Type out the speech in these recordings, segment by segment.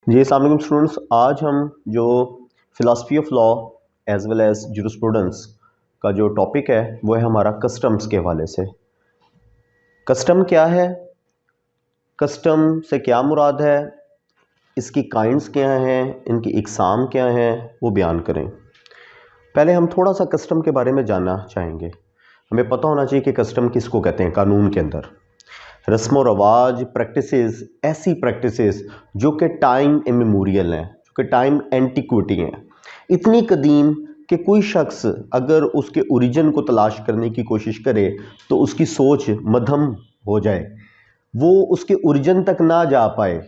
जी अस्सलाम वालेकुम स्टूडेंट्स। आज हम जो philosophy of law as well as jurisprudence का जो टॉपिक है वो है हमारा कस्टम्स के हवाले से। कस्टम क्या है, कस्टम से क्या मुराद है, इसकी काइंड्स क्या हैं, इनकी इकसाम क्या हैं, वो बयान करें। पहले हम थोड़ा सा कस्टम के बारे में जानना चाहेंगे। हमें पता होना चाहिए कि कस्टम किसको कहते हैं। कानून के अंदर रस्म व रवाज, प्रैक्टिसेस, ऐसी प्रैक्टिसेस जो कि टाइम इमेमोरियल हैं, जो कि टाइम एंटिक्विटी हैं, इतनी कदीम कि कोई शख्स अगर उसके ओरिजिन को तलाश करने की कोशिश करे तो उसकी सोच मध्यम हो जाए, वो उसके ओरिजिन तक ना जा पाए।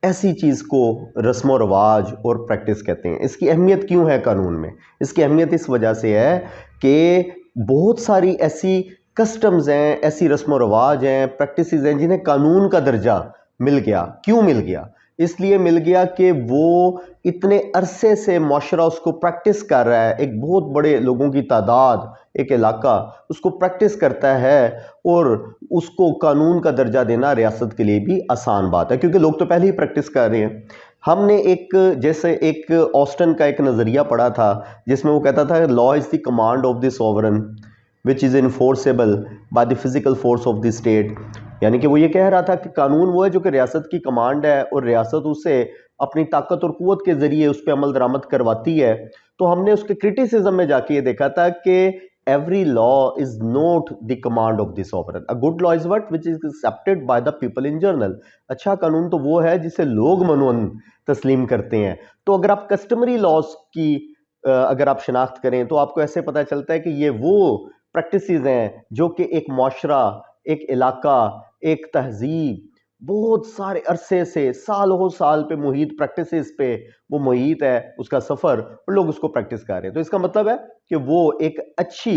ऐसी चीज़ को रस्म व रवाज और प्रैक्टिस कहते हैं। इसकी अहमियत क्यों है कानून में? इसकी अहमियत इस वजह से है कि बहुत सारी ऐसी कस्टम्स हैं, ऐसी रस्म व रवाज हैं, प्रैक्टिसेस हैं जिन्हें कानून का दर्जा मिल गया। क्यों मिल गया? इसलिए मिल गया कि वो इतने अरसे से मुआशरा उसको प्रैक्टिस कर रहा है। एक बहुत बड़े लोगों की तादाद, एक इलाका उसको प्रैक्टिस करता है और उसको कानून का दर्जा देना रियासत के लिए भी आसान बात है, क्योंकि लोग तो पहले ही प्रैक्टिस कर रहे हैं। हमने एक ऑस्टन का एक नज़रिया पढ़ा था जिसमें वो कहता था law is the command of the sovereign which is enforceable by the physical force of the state. यानी कि वो ये कह रहा था कि कानून वो है जो कि रियासत की कमांड है और रियासत उसे अपनी ताकत और कुव्वत के ज़रिए उस पर अमल दरामद करवाती है। तो हमने उसके क्रिटिसिज्म में जाके ये देखा था कि every law is not the command of the sovereign. A good law is what which is accepted by the people in general. अच्छा कानून तो वो है जिसे लोग मनवन तस्लीम करते हैं। तो अगर आप कस्टमरी लॉज की अगर आप शिनाख्त करें तो आपको ऐसे पता चलता है कि ये वो प्रैक्टिसेस हैं जो कि एक मुआशरा, एक इलाका, एक तहजीब बहुत सारे अरसे से सालों साल पे मुहित प्रैक्टिसेस पे वो मुहित है उसका सफ़र और लोग उसको प्रैक्टिस कर रहे हैं। तो इसका मतलब है कि वो एक अच्छी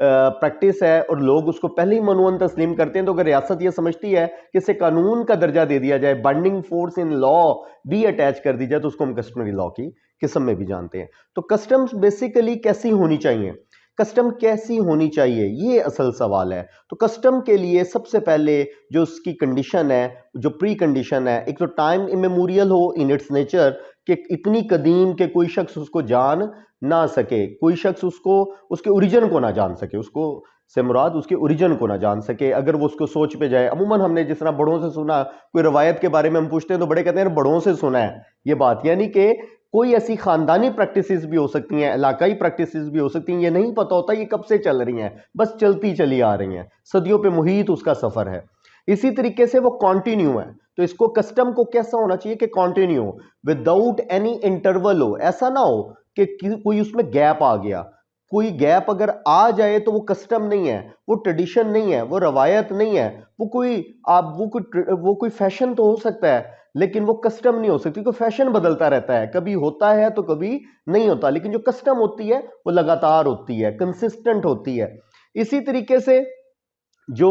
प्रैक्टिस है और लोग उसको पहले ही मनवन तस्लीम करते हैं। तो अगर रियासत ये समझती है कि इसे कानून का दर्जा दे दिया जाए, बाइंडिंग फोर्स इन लॉ भी अटैच कर दी जाए, तो उसको हम कस्टमरी लॉ की किस्म में भी जानते हैं। तो कस्टम्स बेसिकली कैसी होनी चाहिए, कस्टम कैसी होनी चाहिए, ये असल सवाल है। तो कस्टम के लिए सबसे पहले जो उसकी कंडीशन है, जो प्री कंडीशन है, एक तो टाइम इमेमोरियल हो इन इट्स नेचर, कि इतनी कदीम के कोई शख्स उसको जान ना सके, कोई शख्स उसको उसके ओरिजिन को ना जान सके, उसको से मुराद उसके ओरिजिन को ना जान सके। अगर वो उसको सोच पे जाए, अमूमन हमने जिस तरह बड़ों से सुना, कोई रवायत के बारे में हम पूछते हैं तो बड़े कहते हैं बड़ों से सुना है ये बात। यानी कि कोई ऐसी खानदानी प्रैक्टिसेस भी हो सकती हैं, इलाकाई प्रैक्टिसेस भी हो सकती हैं, ये नहीं पता होता ये कब से चल रही हैं, बस चलती चली आ रही हैं, सदियों पे मुहित उसका सफर है। इसी तरीके से वो कॉन्टिन्यू है। तो इसको कस्टम को कैसा होना चाहिए कि कॉन्टिन्यू, विदाउट एनी इंटरवल हो। ऐसा ना हो कि कोई उसमें गैप आ गया। कोई गैप अगर आ जाए तो वो कस्टम नहीं है, वो ट्रेडिशन नहीं है, वो रवायत नहीं है, वो कोई फैशन तो हो सकता है लेकिन वो कस्टम नहीं हो सकती। तो फैशन बदलता रहता है, कभी होता है तो कभी नहीं होता, लेकिन जो कस्टम होती है वो लगातार होती है, कंसिस्टेंट होती है। इसी तरीके से जो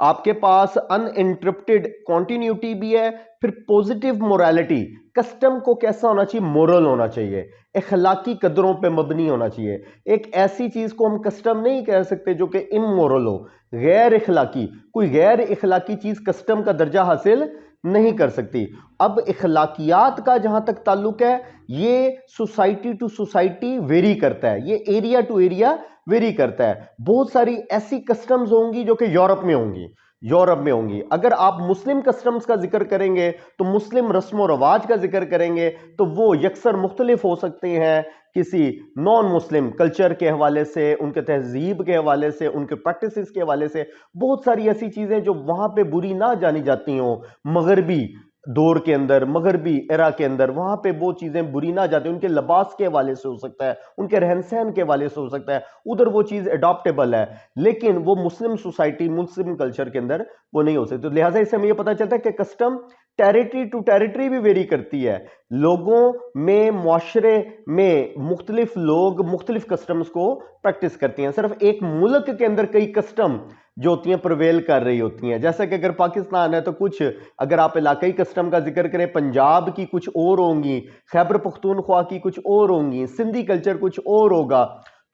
आपके पास अनइंटरप्टेड कॉन्टिन्यूटी भी है, फिर पॉजिटिव मोरालिटी। कस्टम को कैसा होना चाहिए? मोरल होना चाहिए, इखलाकी कदरों पे मबनी होना चाहिए। एक ऐसी चीज को हम कस्टम नहीं कह सकते जो कि इमोरल हो, गैर इखलाकी। कोई गैर इखलाकी चीज कस्टम का दर्जा हासिल नहीं कर सकती। अब इखलाकियात का जहां तक ताल्लुक है, ये सोसाइटी टू सोसाइटी वेरी करता है, ये एरिया टू एरिया वेरी करता है। बहुत सारी ऐसी कस्टम्स होंगी जो कि यूरोप में होंगी। अगर आप मुस्लिम कस्टम्स का जिक्र करेंगे तो मुस्लिम रस्म और रवाज का जिक्र करेंगे तो वो यकसर मुख्तलिफ हो सकते हैं किसी नॉन मुस्लिम कल्चर के हवाले से, उनके तहजीब के हवाले से, उनके प्रैक्टिसेस के हवाले से। बहुत सारी ऐसी चीजें जो वहां पे बुरी ना जानी जाती हों, मगरबी दौर के अंदर, मगरबी एरा के अंदर, वहां पे वो चीजें बुरी ना जाती, उनके लिबास के हवाले से हो सकता है, उनके रहन सहन के हवाले से हो सकता है, उधर वो चीज अडॉप्टेबल है, लेकिन वो मुस्लिम सोसाइटी, मुस्लिम कल्चर के अंदर वो नहीं हो सकती। तो लिहाजा इससे हमें ये पता चलता है कि कस्टम टेरिटरी टू टेरिटरी भी वेरी करती है। लोगों में, मुआशरे में मुख्तलिफ लोग मुख्तलिफ कस्टम्स को प्रैक्टिस करती हैं। सिर्फ एक मुल्क के अंदर कई कस्टम जो होती हैं प्रिवेल कर रही होती हैं। जैसे कि अगर पाकिस्तान है तो कुछ, अगर आप इलाकाई कस्टम का जिक्र करें, पंजाब की कुछ और होंगी, खैबर पख्तूनख्वा की कुछ और होंगी, सिंधी कल्चर कुछ और होगा।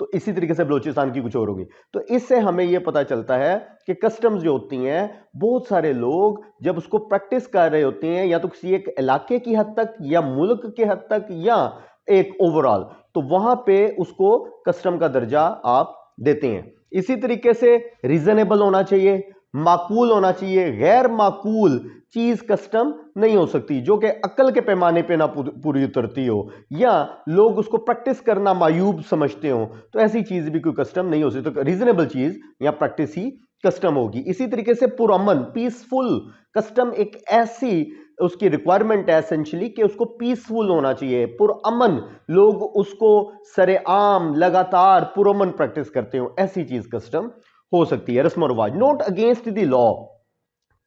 तो इसी तरीके से बलूचिस्तान की कुछ और होगी। तो इससे हमें यह पता चलता है कि कस्टम्स जो होती हैं, बहुत सारे लोग जब उसको प्रैक्टिस कर रहे होते हैं, या तो किसी एक इलाके की हद तक, या मुल्क के हद तक, या एक ओवरऑल, तो वहां पे उसको कस्टम का दर्जा आप देते हैं। इसी तरीके से रीजनेबल होना चाहिए, माकूल होना चाहिए। गैर माकूल चीज कस्टम नहीं हो सकती, जो कि अक्ल के पैमाने पे ना पूरी उतरती हो, या लोग उसको प्रैक्टिस करना मायूब समझते हो, तो ऐसी चीज भी कोई कस्टम नहीं हो सकती। तो रीजनेबल चीज या प्रैक्टिस ही कस्टम होगी। इसी तरीके से पुरअमन, पीसफुल कस्टम एक ऐसी उसकी रिक्वायरमेंट है एसेंशियली कि उसको पीसफुल होना चाहिए, पुरअमन, लोग उसको सरेआम लगातार पुरअमन प्रैक्टिस करते हो, ऐसी चीज कस्टम हो सकती है। रस्म और रिवाज, नॉट अगेंस्ट द लॉ,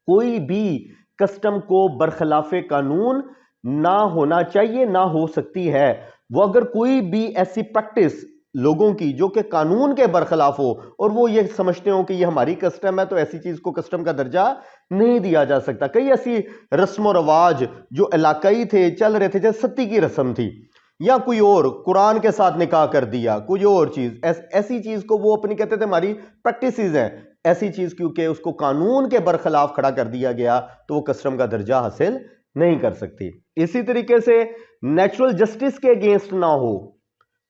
कोई भी कस्टम को बरखिलाफे कानून ना होना चाहिए, ना हो सकती है। वो अगर कोई भी ऐसी प्रैक्टिस लोगों की जो कि कानून के बरखिलाफ हो, और वो ये समझते हो कि ये हमारी कस्टम है, तो ऐसी चीज को कस्टम का दर्जा नहीं दिया जा सकता। कई ऐसी रस्म और रिवाज जो इलाकाई थे, चल रहे थे, जैसे सती की रस्म थी, या कोई और कुरान के साथ निकाह कर दिया, कोई और चीज, ऐसी चीज को वो अपनी कहते थे हमारी प्रैक्टिसेस हैं, ऐसी चीज क्योंकि उसको कानून के बरखिलाफ खड़ा कर दिया गया, तो वो कस्टम का दर्जा हासिल नहीं कर सकती। इसी तरीके से नेचुरल जस्टिस के अगेंस्ट ना हो,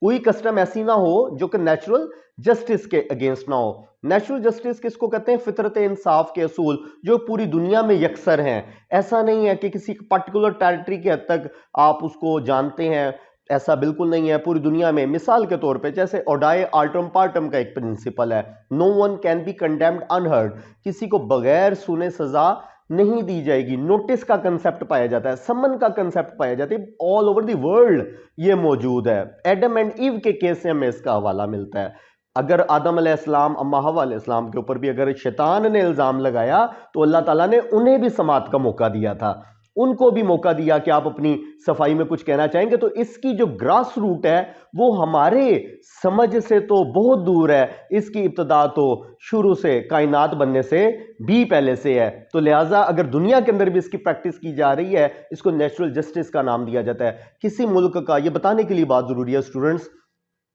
कोई कस्टम ऐसी ना हो जो कि नेचुरल जस्टिस के अगेंस्ट ना हो। नेचुरल जस्टिस किसको कहते हैं? फितरत इंसाफ के असूल जो पूरी दुनिया में यकसर हैं। ऐसा नहीं है कि किसी पर्टिकुलर टेरिटरी के हद तक आप उसको जानते हैं, ऐसा बिल्कुल नहीं है। पूरी दुनिया में मिसाल के तौर पे जैसे ओडाई आल्टम पार्टम का एक प्रिंसिपल है, no one can be condemned unheard, किसी को बगैर सुने सजा नहीं दी जाएगी। नोटिस का कंसेप्ट पाया जाता है, समन का कंसेप्ट पाया जाता है, ऑल ओवर द वर्ल्ड ये मौजूद है। एडम एंड ईव के केस से हमें इसका हवाला मिलता है। अगर आदम अलैहिस्सलाम, अम्मा हवा अलैहिस्सलाम के ऊपर भी अगर शैतान ने इल्जाम लगाया, तो अल्लाह ताला ने उन्हें भी समाअत का मौका दिया था, उनको भी मौका दिया कि आप अपनी सफाई में कुछ कहना चाहेंगे। तो इसकी जो ग्रास रूट है वो हमारे समझ से तो बहुत दूर है, इसकी इब्तदा तो शुरू से कायनात बनने से भी पहले से है। तो लिहाजा अगर दुनिया के अंदर भी इसकी प्रैक्टिस की जा रही है, इसको नेचुरल जस्टिस का नाम दिया जाता है। किसी मुल्क का, ये बताने के लिए बात जरूरी है स्टूडेंट्स,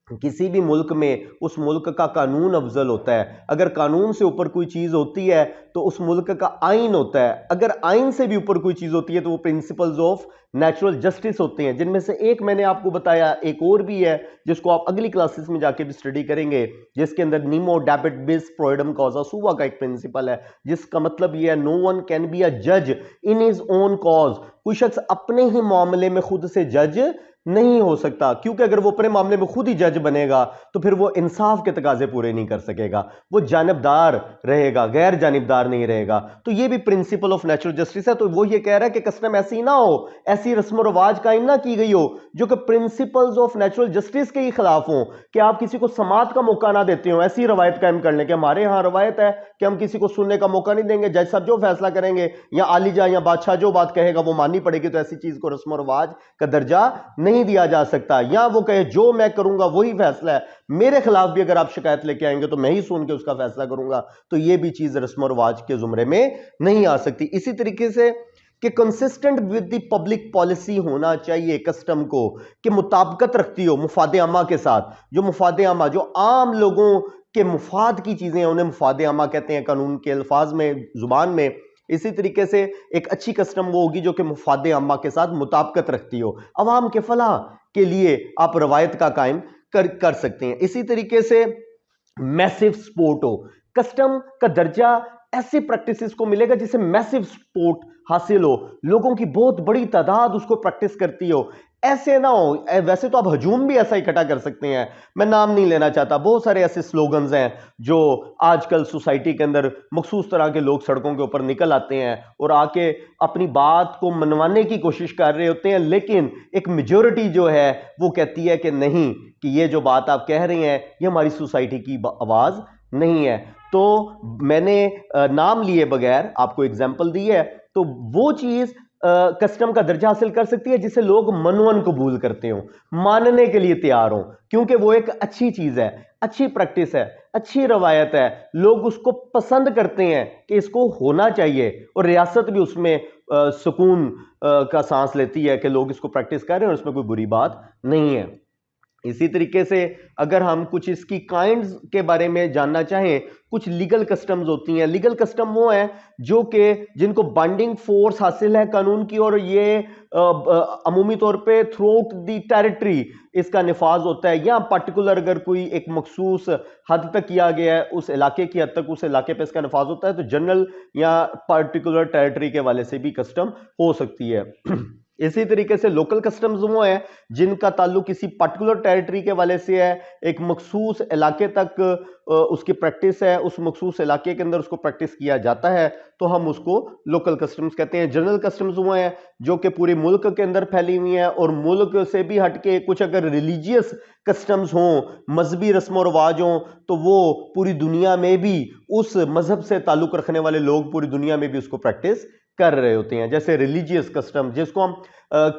किसी भी मुल्क में उस मुल्क का कानून अफजल होता है। अगर कानून से ऊपर कोई चीज होती है तो उस मुल्क का आइन होता है। अगर आइन से भी ऊपर कोई चीज होती है तो वो प्रिंसिपल्स ऑफ नेचुरल जस्टिस होते हैं, जिनमें से एक मैंने आपको बताया, एक और भी है जिसको आप अगली क्लासेस में जाके भी स्टडी करेंगे, जिसके अंदर नीमो डेबिट बिस प्रोइडम कॉजा सुवा का एक प्रिंसिपल है, जिसका मतलब यह है no one can be a जज इन हिज ओन कॉज। कोई शख्स अपने ही मामले में खुद से जज नहीं हो सकता, क्योंकि अगर वो अपने मामले में खुद ही जज बनेगा तो फिर वो इंसाफ के तकाजे पूरे नहीं कर सकेगा, वो जानिबदार रहेगा, गैर जानिबदार नहीं रहेगा। तो ये भी प्रिंसिपल ऑफ नेचुरल जस्टिस है। तो वो ये कह रहा है कि कस्टम ऐसी ना हो, ऐसी रस्म रवाज कायम ना की गई हो जो कि प्रिंसिपल्स ऑफ नेचुरल जस्टिस के ही खिलाफ हो, कि आप किसी को समाअत का मौका ना देते हो। ऐसी रवायत कायम करने के, हमारे यहां रवायत है कि हम किसी को सुनने का मौका नहीं देंगे, जज साहब जो फैसला करेंगे या आलिजा या बादशाह जो बात कहेगा वो माननी पड़ेगी। तो ऐसी चीज को रस्म रवाज का दर्जा नहीं दिया जा सकता। या वो कहे जो मैं करूंगा वही फैसला है, मेरे खिलाफ भी अगर आप शिकायत लेके आएंगे तो मैं ही सुन के उसका फैसला करूंगा, तो ये भी चीज रस्म रवाज के जुमरे में नहीं आ सकती। इसी तरीके से कि consistent with the public policy होना चाहिए कस्टम को, कि मुताबिकत रखती हो मुफाद आमा के साथ। जो मुफाद आमा, जो आम लोगों के मुफाद की चीजें हैं, उन्हें मुफाद आमा कहते हैं कानून के अल्फाज में, जुबान में। इसी तरीके से एक अच्छी कस्टम वो होगी जो कि मुफाद आमा के साथ मुताबिकत रखती हो, अवाम के फलाह के लिए आप रवायत का कायम कर सकते हैं। इसी तरीके से मैसिव सपोर्ट हो, कस्टम का दर्जा ऐसी प्रैक्टिसेस को मिलेगा जिससे मैसिव सपोर्ट हासिल हो, लोगों की बहुत बड़ी तादाद उसको प्रैक्टिस करती हो। ऐसे ना हो, वैसे तो आप हजूम भी ऐसा इकट्ठा कर सकते हैं, मैं नाम नहीं लेना चाहता, बहुत सारे ऐसे स्लोगन्स हैं जो आजकल सोसाइटी के अंदर मखसूस तरह के लोग सड़कों के ऊपर निकल आते हैं और आके अपनी बात को मनवाने की कोशिश कर रहे होते हैं, लेकिन एक मेजॉरिटी जो है वो कहती है कि नहीं, कि ये जो बात आप कह रहे हैं ये हमारी सोसाइटी की आवाज नहीं है। तो मैंने नाम लिए बगैर आपको एग्जाम्पल दी है। तो वो चीज कस्टम का दर्जा हासिल कर सकती है जिसे लोग मनवन कबूल करते हो, मानने के लिए तैयार हो, क्योंकि वो एक अच्छी चीज है, अच्छी प्रैक्टिस है, अच्छी रवायत है, लोग उसको पसंद करते हैं कि इसको होना चाहिए, और रियासत भी उसमें सुकून का सांस लेती है कि लोग इसको प्रैक्टिस कर रहे हैं और उसमें कोई बुरी बात नहीं है। इसी तरीके से अगर हम कुछ इसकी काइंड्स के बारे में जानना चाहें, कुछ लीगल कस्टम्स होती हैं। लीगल कस्टम वो है जो कि जिनको बाइंडिंग फोर्स हासिल है कानून की, और ये अमूमी तौर पे थ्रू आउट दी टेरिटरी इसका निफाज होता है, या पर्टिकुलर अगर कोई एक मखसूस हद तक किया गया है, उस इलाके की हद तक उस इलाके पे इसका निफाज होता है, तो जनरल या पर्टिकुलर टेरिटरी के वाले से भी कस्टम हो सकती है। इसी तरीके से लोकल कस्टम्स वो है जिनका ताल्लुक किसी पर्टिकुलर टेरिटरी के वाले से है, एक मखसूस इलाके तक उसकी प्रैक्टिस है, उस मखसूस इलाके के अंदर उसको प्रैक्टिस किया जाता है, तो हम उसको लोकल कस्टम्स कहते हैं। जनरल कस्टम्स वो हैं जो कि पूरे मुल्क के अंदर फैली हुई हैं, और मुल्क से भी हटके कुछ अगर रिलीजियस कस्टम्स हों, मजहबी रस्म व रवाज हों, तो वो पूरी दुनिया में भी उस मजहब से ताल्लुक रखने वाले लोग पूरी दुनिया में भी उसको प्रैक्टिस कर रहे होते हैं। जैसे रिलीजियस कस्टम, जिसको हम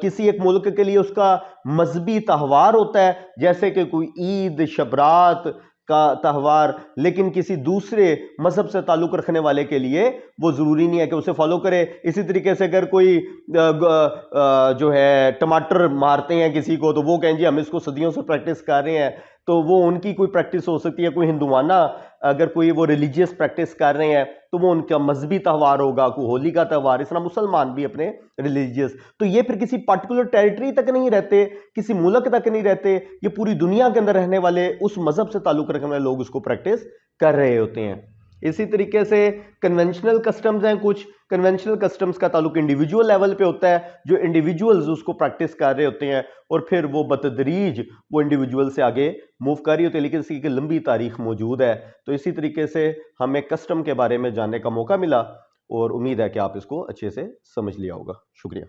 किसी एक मुल्क के लिए उसका मजहबी त्यौहार होता है, जैसे कि कोई ईद, शबरात का त्यौहार, लेकिन किसी दूसरे मजहब से ताल्लुक रखने वाले के लिए वो जरूरी नहीं है कि उसे फॉलो करे। इसी तरीके से अगर कोई जो है टमाटर मारते हैं किसी को, तो वो कहें जी हम इसको सदियों से प्रैक्टिस कर रहे हैं, तो वो उनकी कोई प्रैक्टिस हो सकती है। कोई हिंदुआना अगर कोई वो रिलीजियस प्रैक्टिस कर रहे हैं, तो वो उनका मजहबी त्यौहार होगा, कोई होली का त्यौहार। इस तरह मुसलमान भी अपने रिलीजियस, तो ये फिर किसी पर्टिकुलर टेरिटरी तक नहीं रहते, किसी मुल्क तक नहीं रहते, ये पूरी दुनिया के अंदर रहने वाले उस मजहब से ताल्लुक रखने वाले लोग उसको प्रैक्टिस कर रहे होते हैं। इसी तरीके से कन्वेंशनल कस्टम्स हैं कुछ। कन्वेंशनल कस्टम्स का ताल्लुक इंडिविजुअल लेवल पे होता है, जो इंडिविजुअल्स उसको प्रैक्टिस कर रहे होते हैं, और फिर वो बतदरीज वो इंडिविजुअल से आगे मूव कर रही होती है, लेकिन इसकी एक लंबी तारीख मौजूद है। तो इसी तरीके से हमें कस्टम के बारे में जानने का मौका मिला, और उम्मीद है कि आप इसको अच्छे से समझ लिया होगा। शुक्रिया।